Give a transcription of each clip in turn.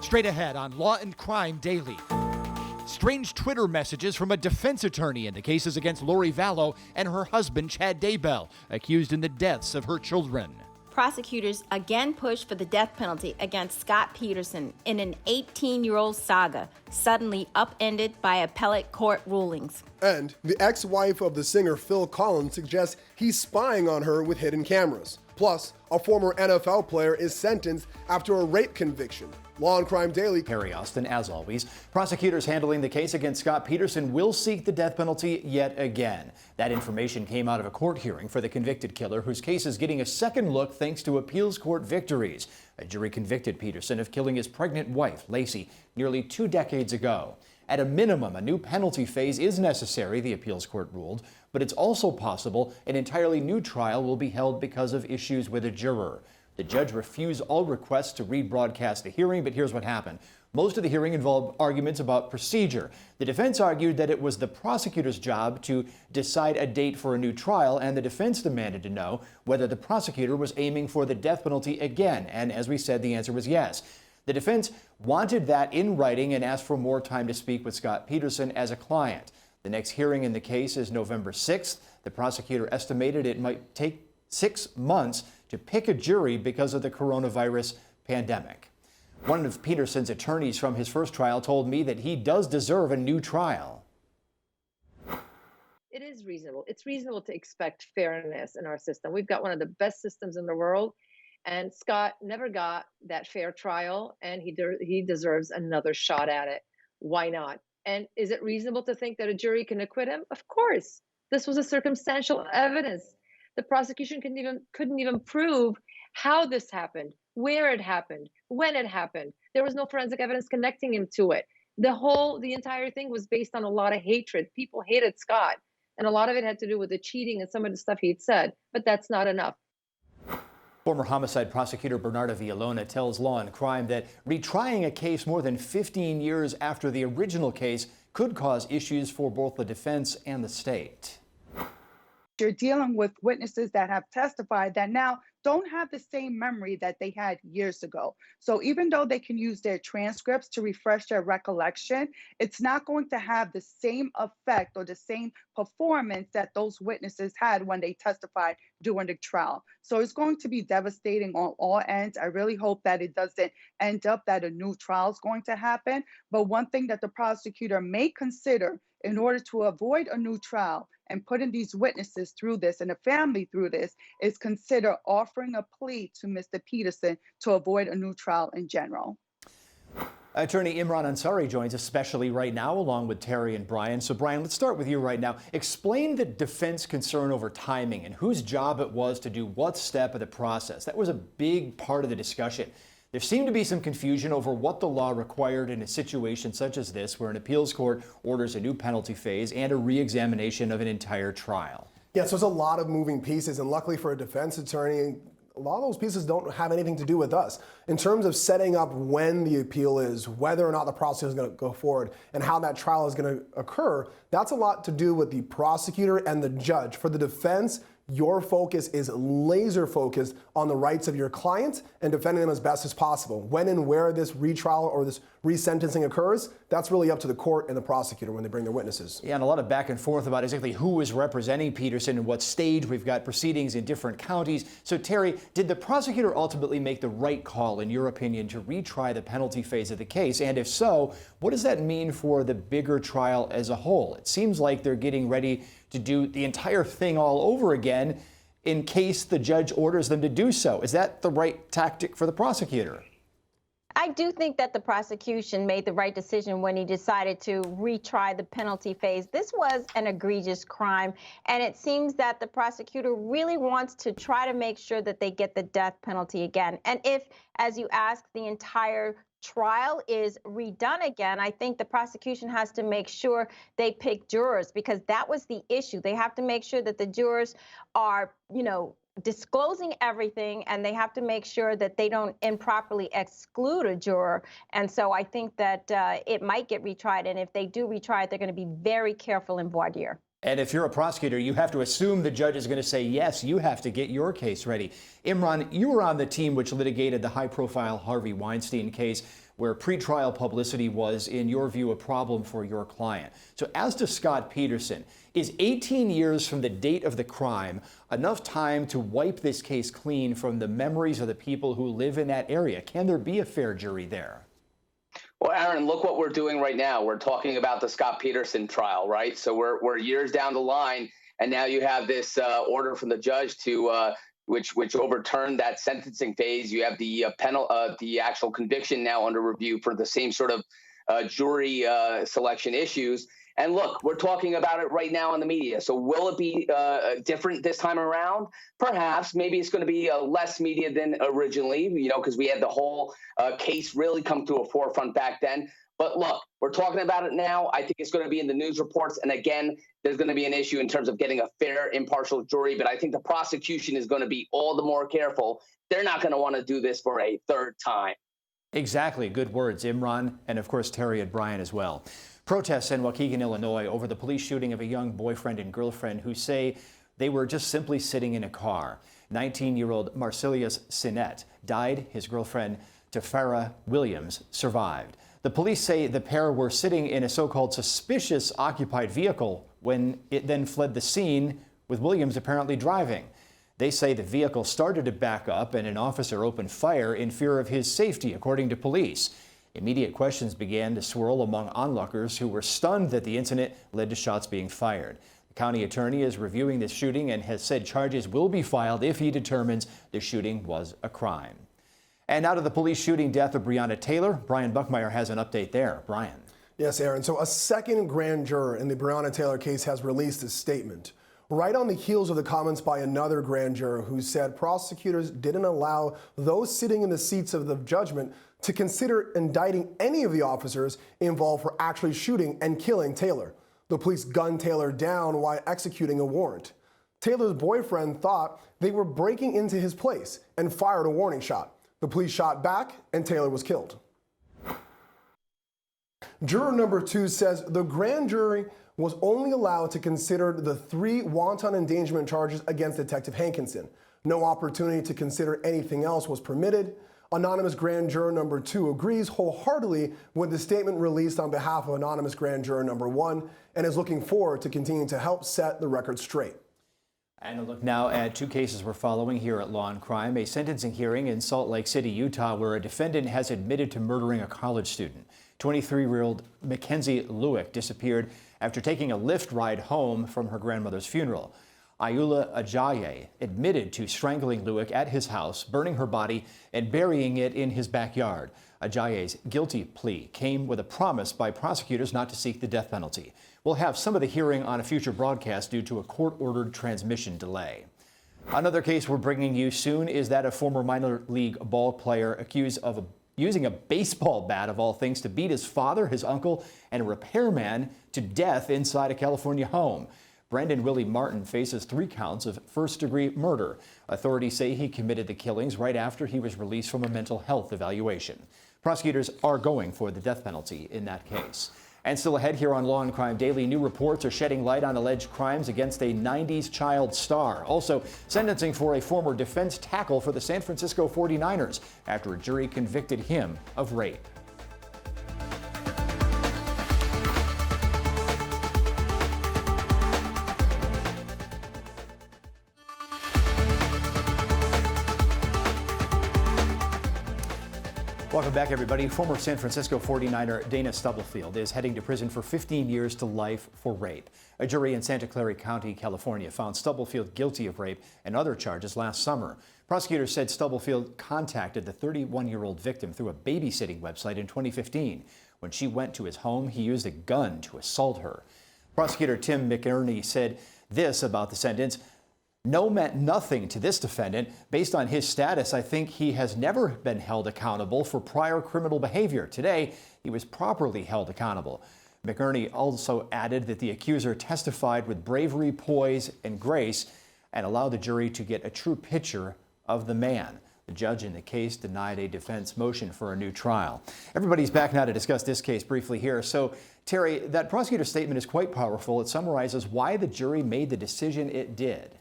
Straight ahead on Law and Crime Daily. Strange Twitter messages from a defense attorney in the cases against Lori Vallow and her husband, Chad Daybell, accused in the deaths of her children. Prosecutors again pushed for the death penalty against Scott Peterson in an 18-year-old saga, suddenly upended by appellate court rulings. And the ex-wife of the singer Phil Collins suggests he's spying on her with hidden cameras. Plus, a former NFL player is sentenced after a rape conviction. Law and Crime Daily. Terri Austin, as always. Prosecutors handling the case against Scott Peterson will seek the death penalty yet again. That information came out of a court hearing for the convicted killer, whose case is getting a second look thanks to appeals court victories. A jury convicted Peterson of killing his pregnant wife, Lacey, nearly 2 decades ago. At a minimum, a new penalty phase is necessary, the appeals court ruled, but it's also possible an entirely new trial will be held because of issues with a juror. The judge refused all requests to rebroadcast the hearing, but here's what happened. Most of the hearing involved arguments about procedure. The defense argued that it was the prosecutor's job to decide a date for a new trial, and the defense demanded to know whether the prosecutor was aiming for the death penalty again. And as we said, the answer was yes. The defense wanted that in writing and asked for more time to speak with Scott Peterson as a client. The next hearing in the case is November 6th. The prosecutor estimated it might take 6 months to pick a jury because of the coronavirus pandemic. One of Peterson's attorneys from his first trial told me that he does deserve a new trial. It is reasonable. It's reasonable to expect fairness in our system. We've got one of the best systems in the world, and Scott never got that fair trial, and he deserves another shot at it. Why not? And is it reasonable to think that a jury can acquit him? Of course. This was a circumstantial evidence. The prosecution couldn't even prove how this happened, where it happened, when it happened. There was no forensic evidence connecting him to it. The entire thing was based on a lot of hatred. People hated Scott, and a lot of it had to do with the cheating and some of the stuff he'd said, but that's not enough. Former homicide prosecutor Bernarda Villalona tells Law and Crime that retrying a case more than 15 years after the original case could cause issues for both the defense and the state. You're dealing with witnesses that have testified that now don't have the same memory that they had years ago. So even though they can use their transcripts to refresh their recollection, it's not going to have the same effect or the same performance that those witnesses had when they testified during the trial. So it's going to be devastating on all ends. I really hope that it doesn't end up that a new trial is going to happen. But one thing that the prosecutor may consider in order to avoid a new trial and putting these witnesses through this and the family through this is consider offering a plea to Mr. Peterson to avoid a new trial in general. Attorney Imran Ansari joins us especially right now, along with Terry and Brian. So, Brian, let's start with you right now. Explain the defense concern over timing and whose job it was to do what step of the process. That was a big part of the discussion. There seemed to be some confusion over what the law required in a situation such as this, where an appeals court orders a new penalty phase and a re-examination of an entire trial. Yeah, so there's a lot of moving pieces, and luckily for a defense attorney, a lot of those pieces don't have anything to do with us. In terms of setting up when the appeal is, whether or not the prosecutor is going to go forward, and how that trial is going to occur, that's a lot to do with the prosecutor and the judge. For the defense, your focus is laser focused on the rights of your client and defending them as best as possible. When and where this retrial or this resentencing occurs, that's really up to the court and the prosecutor when they bring their witnesses. Yeah, and a lot of back and forth about exactly who is representing Peterson and what stage. We've got proceedings in different counties. So, Terry, did the prosecutor ultimately make the right call, in your opinion, to retry the penalty phase of the case? And if so, what does that mean for the bigger trial as a whole? It seems like they're getting ready to do the entire thing all over again in case the judge orders them to do so. Is that the right tactic for the prosecutor? I do think that the prosecution made the right decision when he decided to retry the penalty phase. This was an egregious crime, and it seems that the prosecutor really wants to try to make sure that they get the death penalty again. And if, as you asked, the entire trial is redone again, I think the prosecution has to make sure they pick jurors, because that was the issue. They have to make sure that the jurors are, disclosing everything, and they have to make sure that they don't improperly exclude a juror. And so I think that it might get retried, and if they do retry it, they're going to be very careful in voir dire. And if you're a prosecutor, you have to assume the judge is going to say yes. You have to get your case ready. Imran, you were on the team which litigated the high-profile Harvey Weinstein case, where pretrial publicity was, in your view, a problem for your client. So as to Scott Peterson, is 18 years from the date of the crime enough time to wipe this case clean from the memories of the people who live in that area? Can there be a fair jury there? Well, Aaron, look what we're doing right now. We're talking about the Scott Peterson trial, right? So we're years down the line, and now you have this order from the judge to which overturned that sentencing phase. You have the actual conviction now under review for the same sort of jury selection issues. And look, we're talking about it right now in the media. So will it be different this time around? Perhaps. Maybe it's going to be less media than originally, because we had the whole case really come to a forefront back then. But look, we're talking about it now. I think it's going to be in the news reports. And again, there's going to be an issue in terms of getting a fair, impartial jury. But I think the prosecution is going to be all the more careful. They're not going to want to do this for a third time. Exactly. Good words, Imran, and of course, Terry and Brian as well. Protests in Waukegan, Illinois over the police shooting of a young boyfriend and girlfriend who say they were just simply sitting in a car. 19-year-old Marcelius Sinet died. His girlfriend, Tafara Williams, survived. The police say the pair were sitting in a so-called suspicious occupied vehicle when it then fled the scene, with Williams apparently driving. They say the vehicle started to back up and an officer opened fire in fear of his safety, according to police. Immediate questions began to swirl among onlookers who were stunned that the incident led to shots being fired. The county attorney is reviewing this shooting and has said charges will be filed if he determines the shooting was a crime. And out of the police shooting death of Breonna Taylor, Brian Buckmire has an update there. Brian. Yes, Aaron. So a second grand juror in the Breonna Taylor case has released a statement right on the heels of the comments by another grand juror who said prosecutors didn't allow those sitting in the seats of the judgment to consider indicting any of the officers involved for actually shooting and killing Taylor. The police gunned Taylor down while executing a warrant. Taylor's boyfriend thought they were breaking into his place and fired a warning shot. The police shot back and Taylor was killed. Juror number 2 says the grand jury was only allowed to consider the 3 wanton endangerment charges against Detective Hankinson. No opportunity to consider anything else was permitted. Anonymous grand juror number 2 agrees wholeheartedly with the statement released on behalf of anonymous grand juror number 1 and is looking forward to continuing to help set the record straight. And a look now at 2 cases we're following here at Law&Crime. A sentencing hearing in Salt Lake City, Utah, where a defendant has admitted to murdering a college student. 23-year-old Mackenzie Lewick disappeared after taking a Lyft ride home from her grandmother's funeral. Ayula Ajayi admitted to strangling Lewick at his house, burning her body, and burying it in his backyard. Ajayi's guilty plea came with a promise by prosecutors not to seek the death penalty. We'll have some of the hearing on a future broadcast due to a court-ordered transmission delay. Another case we're bringing you soon is that of former minor league ball player accused of using a baseball bat, of all things, to beat his father, his uncle, and a repairman to death inside a California home. Brandon Willie Martin faces 3 counts of first-degree murder. Authorities say he committed the killings right after he was released from a mental health evaluation. Prosecutors are going for the death penalty in that case. And still ahead here on Law&Crime Daily, new reports are shedding light on alleged crimes against a 90s child star. Also, sentencing for a former defense tackle for the San Francisco 49ers after a jury convicted him of rape. Welcome back, everybody. Former San Francisco 49er Dana Stubblefield is heading to prison for 15 years to life for rape. A jury in Santa Clara County, California, found Stubblefield guilty of rape and other charges last summer. Prosecutors said Stubblefield contacted the 31-year-old victim through a babysitting website in 2015. When she went to his home, he used a gun to assault her. Prosecutor Tim McInerney said this about the sentence: "No meant nothing to this defendant. Based on his status, I think he has never been held accountable for prior criminal behavior. Today, he was properly held accountable." McInerney also added that the accuser testified with bravery, poise, and grace and allowed the jury to get a true picture of the man. The judge in the case denied a defense motion for a new trial. Everybody's back now to discuss this case briefly here. So, Terri, that prosecutor's statement is quite powerful. It summarizes why the jury made the decision it did.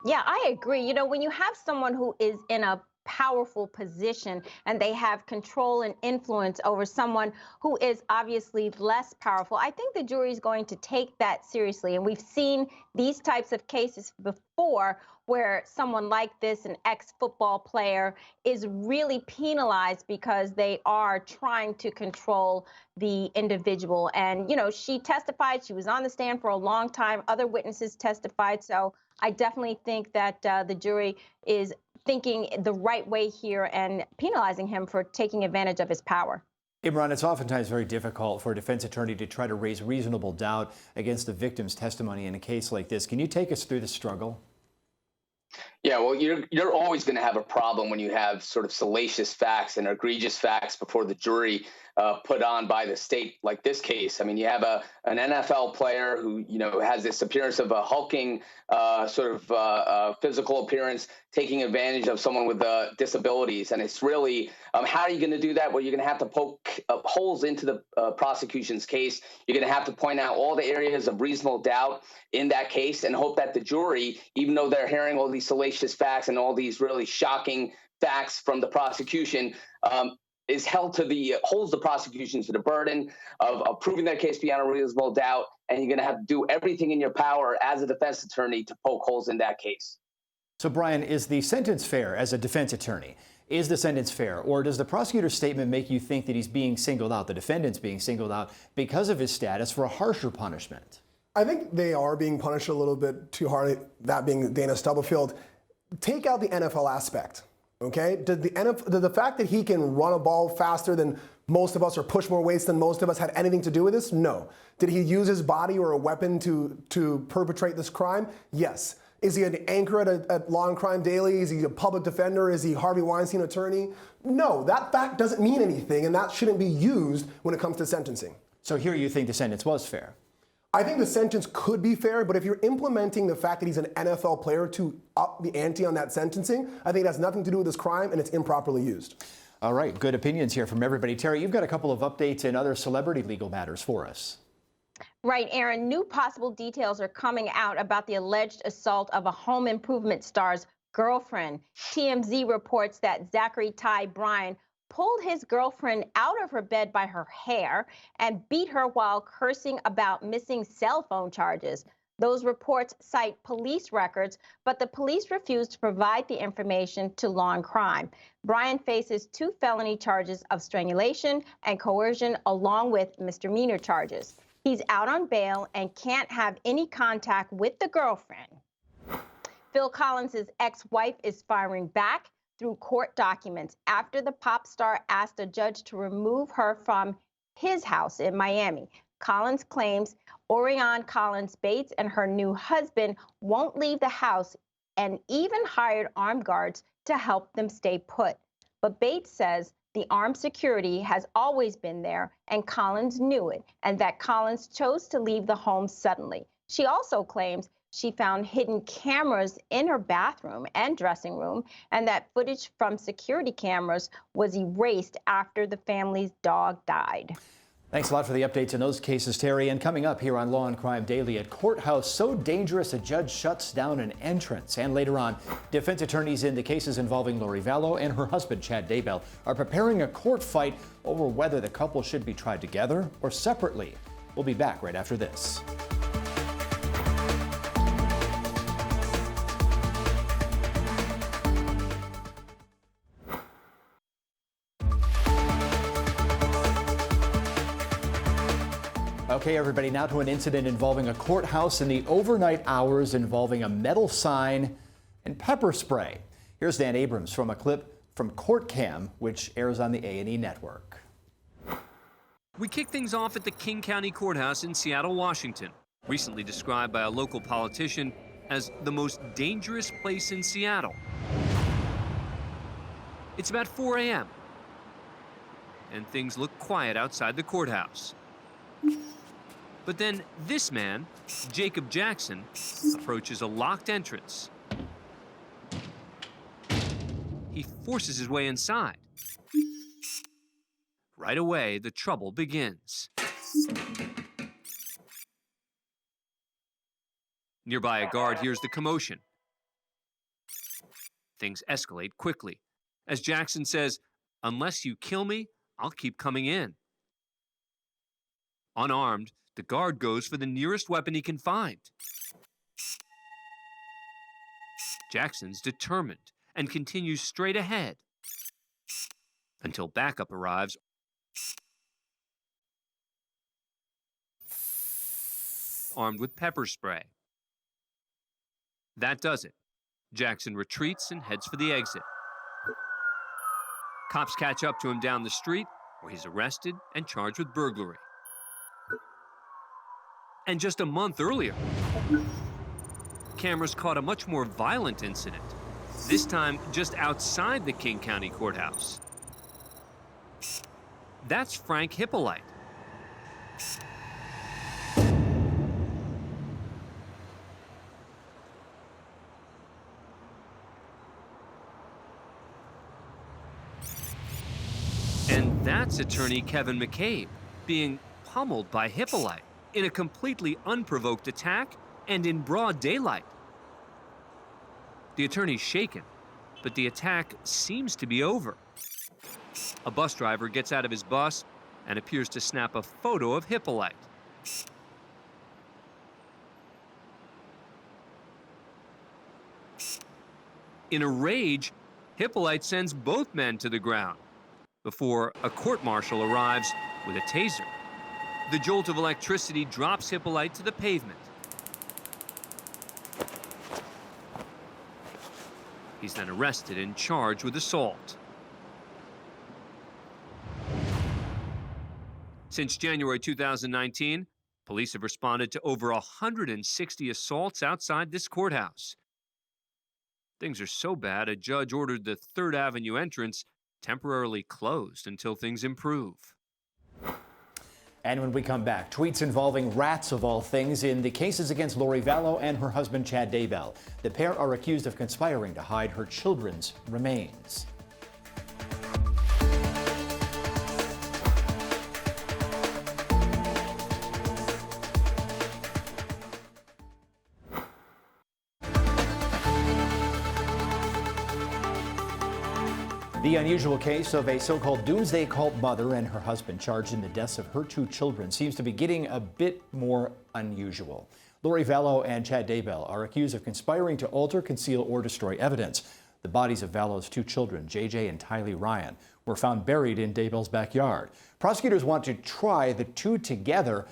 Yeah, I agree. You know, when you have someone who is in a powerful position and they have control and influence over someone who is obviously less powerful, I think the jury is going to take that seriously. And we've seen these types of cases before where someone like this, an ex-football player, is really penalized because they are trying to control the individual. And, you know, she testified, she was on the stand for a long time, other witnesses testified. So I definitely think that the jury is thinking the right way here and penalizing him for taking advantage of his power. Imran, it's oftentimes very difficult for a defense attorney to try to raise reasonable doubt against the victim's testimony in a case like this. Can you take us through the struggle? Yeah, well, you're always going to have a problem when you have sort of salacious facts and egregious facts before the jury put on by the state, like this case. I mean, you have an NFL player who, you know, has this appearance of a hulking physical appearance, taking advantage of someone with disabilities. And it's really, how are you going to do that? Well, you're going to have to poke holes into the prosecution's case. You're going to have to point out all the areas of reasonable doubt in that case and hope that the jury, even though they're hearing all these salacious facts and all these really shocking facts from the prosecution, holds the prosecution to the burden of proving their case beyond a reasonable doubt, and you're going to have to do everything in your power as a defense attorney to poke holes in that case. So, Brian, is the sentence fair as a defense attorney? Is the sentence fair, or does the prosecutor's statement make you think that he's being singled out, the defendant's being singled out because of his status for a harsher punishment? I think they are being punished a little bit too hard, that being Dana Stubblefield. Take out the NFL aspect. Okay, did the fact that he can run a ball faster than most of us or push more weights than most of us had anything to do with this? No. Did he use his body or a weapon to perpetrate this crime? Yes. Is he an anchor at Law&Crime Daily? Is he a public defender? Is he Harvey Weinstein attorney? No, that fact doesn't mean anything, and that shouldn't be used when it comes to sentencing. So here you think the sentence was fair? I think the sentence could be fair, but if you're implementing the fact that he's an NFL player to up the ante on that sentencing, I think it has nothing to do with this crime and it's improperly used. All right, good opinions here from everybody. Terri, you've got a couple of updates in other celebrity legal matters for us. Right, Aaron. New possible details are coming out about the alleged assault of a home improvement star's girlfriend. TMZ reports that Zachary Ty Bryan pulled his girlfriend out of her bed by her hair and beat her while cursing about missing cell phone charges. Those reports cite police records, but the police refused to provide the information to Law&Crime. Bryan faces 2 felony charges of strangulation and coercion along with misdemeanor charges. He's out on bail and can't have any contact with the girlfriend. Phil Collins' ex-wife is firing back through court documents after the pop star asked a judge to remove her from his house in Miami. Collins claims Orion Collins Bates and her new husband won't leave the house and even hired armed guards to help them stay put. But Bates says the armed security has always been there and Collins knew it, and that Collins chose to leave the home suddenly. She also claims she found hidden cameras in her bathroom and dressing room, and that footage from security cameras was erased after the family's dog died. Thanks a lot for the updates in those cases, Terri. And coming up here on Law&Crime Daily, at courthouse so dangerous a judge shuts down an entrance. And later on, defense attorneys in the cases involving Lori Vallow and her husband, Chad Daybell, are preparing a court fight over whether the couple should be tried together or separately. We'll be back right after this. Okay, everybody, now to an incident involving a courthouse in the overnight hours involving a metal sign and pepper spray. Here's Dan Abrams from a clip from Court Cam, which airs on the A&E network. We kick things off at the King County Courthouse in Seattle, Washington, recently described by a local politician as the most dangerous place in Seattle. It's about 4 a.m., and things look quiet outside the courthouse. But then this man, Jacob Jackson, approaches a locked entrance. he forces his way inside. Right away, the trouble begins. Nearby, a guard hears the commotion. Things escalate quickly, as Jackson says, "Unless you kill me, I'll keep coming in." Unarmed, the guard goes for the nearest weapon he can find. Jackson's determined and continues straight ahead until backup arrives, armed with pepper spray. That does it. Jackson retreats and heads for the exit. Cops catch up to him down the street, where he's arrested and charged with burglary. And just a month earlier, cameras caught a much more violent incident, this time just outside the King County Courthouse. That's Frank Hippolyte. And that's attorney Kevin McCabe being pummeled by Hippolyte in a completely unprovoked attack and in broad daylight. The attorney's shaken, but the attack seems to be over. A bus driver gets out of his bus and appears to snap a photo of Hippolyte. In a rage, Hippolyte sends both men to the ground before a court-martial arrives with a taser. The jolt of electricity drops Hippolyte to the pavement. He's then arrested and charged with assault. Since January 2019, police have responded to over 160 assaults outside this courthouse. Things are so bad, a judge ordered the 3rd Avenue entrance temporarily closed until things improve. And when we come back, tweets involving rats of all things in the cases against Lori Vallow and her husband Chad Daybell. The pair are accused of conspiring to hide her children's remains. The unusual case of a so-called doomsday cult mother and her husband charged in the deaths of her 2 children seems to be getting a bit more unusual. Lori Vallow and Chad Daybell are accused of conspiring to alter, conceal, or destroy evidence. The bodies of Vallow's 2 children, JJ and Tylee Ryan, were found buried in Daybell's backyard. Prosecutors want to try the 2 together,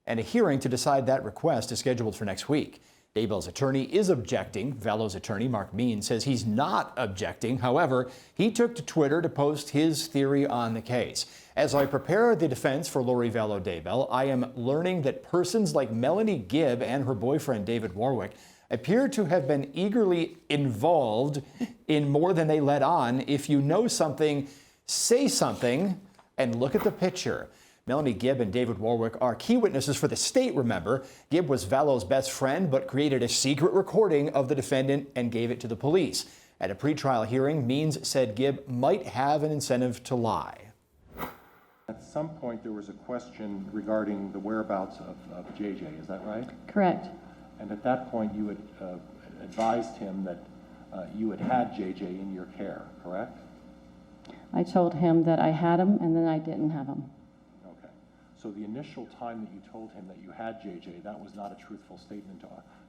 and a hearing to decide that request is scheduled for next week. Daybell's attorney is objecting. Vallow's attorney, Mark Mean, says he's not objecting. However, he took to Twitter to post his theory on the case. As I prepare the defense for Lori Vallow Daybell, I am learning that persons like Melanie Gibb and her boyfriend David Warwick appear to have been eagerly involved in more than they let on. If you know something, say something, and look at the picture. Melanie Gibb and David Warwick are key witnesses for the state, remember. Gibb was Vallow's best friend, but created a secret recording of the defendant and gave it to the police. At a pretrial hearing, Means said Gibb might have an incentive to lie. At some point, there was a question regarding the whereabouts of JJ, is that right? Correct. And at that point, you had advised him that you had JJ in your care, correct? I told him that I had him and then I didn't have him. So the initial time that you told him that you had JJ, that was not a truthful statement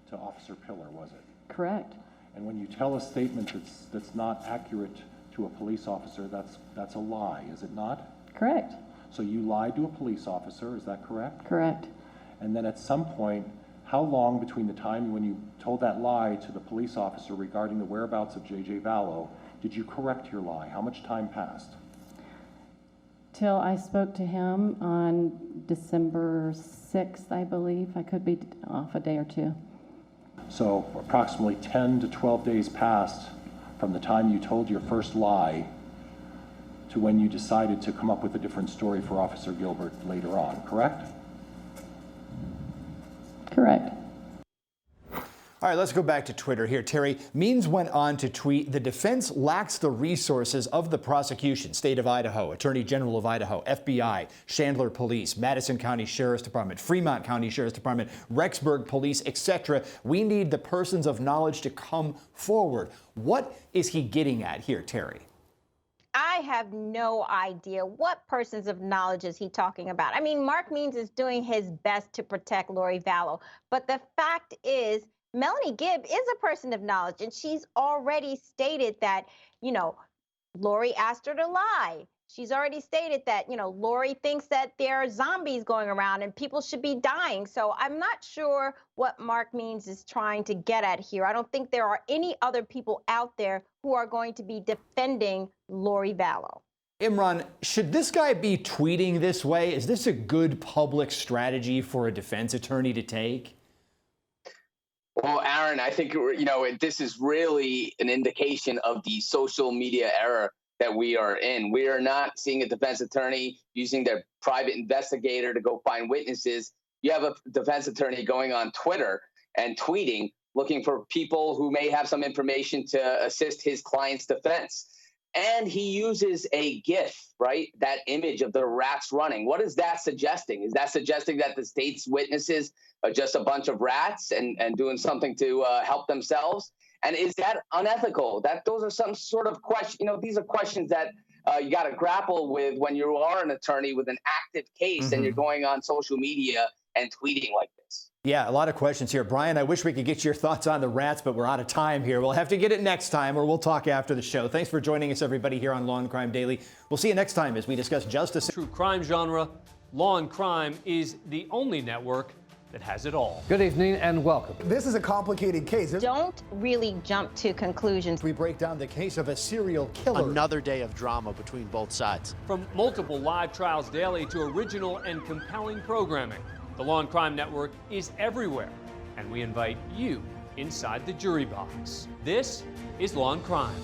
to Officer Pillar, was it? Correct. And when you tell a statement that's not accurate to a police officer, that's a lie, is it not? Correct. So you lied to a police officer, is that correct? Correct. And then at some point, how long between the time when you told that lie to the police officer regarding the whereabouts of JJ Vallow did you correct your lie? How much time passed? Till I spoke to him on December 6th, I believe. I could be off a day or 2. So approximately 10 to 12 days passed from the time you told your first lie to when you decided to come up with a different story for Officer Gilbert later on, correct? Correct. All right, let's go back to Twitter here. Terry, Means went on to tweet, "The defense lacks the resources of the prosecution, State of Idaho, Attorney General of Idaho, FBI, Chandler Police, Madison County Sheriff's Department, Fremont County Sheriff's Department, Rexburg Police, etc. We need the persons of knowledge to come forward." What is he getting at here, Terry? I have no idea what persons of knowledge is he talking about. I mean, Mark Means is doing his best to protect Lori Vallow, but the fact is, Melanie Gibb is a person of knowledge, and she's already stated that, Lori asked her to lie. She's already stated that, Lori thinks that there are zombies going around and people should be dying. So I'm not sure what Mark Means is trying to get at here. I don't think there are any other people out there who are going to be defending Lori Vallow. Imran, should this guy be tweeting this way? Is this a good public strategy for a defense attorney to take? Well, Aaron, I think, this is really an indication of the social media era that we are in. We are not seeing a defense attorney using their private investigator to go find witnesses. You have a defense attorney going on Twitter and tweeting, looking for people who may have some information to assist his client's defense. And he uses a GIF, right? That image of the rats running. What is that suggesting? Is that suggesting that the state's witnesses are just a bunch of rats and doing something to help themselves? And is that unethical? Those are some sort of question. These are questions that you got to grapple with when you are an attorney with an active case and you're going on social media and tweeting like this. Yeah, a lot of questions here. Brian, I wish we could get your thoughts on the rats, but we're out of time here. We'll have to get it next time, or we'll talk after the show. Thanks for joining us, everybody, here on Law and Crime Daily. We'll see you next time as we discuss justice. True crime genre, Law and Crime is the only network that has it all. Good evening and welcome. This is a complicated case. Don't really jump to conclusions. We break down the case of a serial killer. Another day of drama between both sides. From multiple live trials daily to original and compelling programming, the Law and Crime Network is everywhere, and we invite you inside the jury box. This is Law and Crime.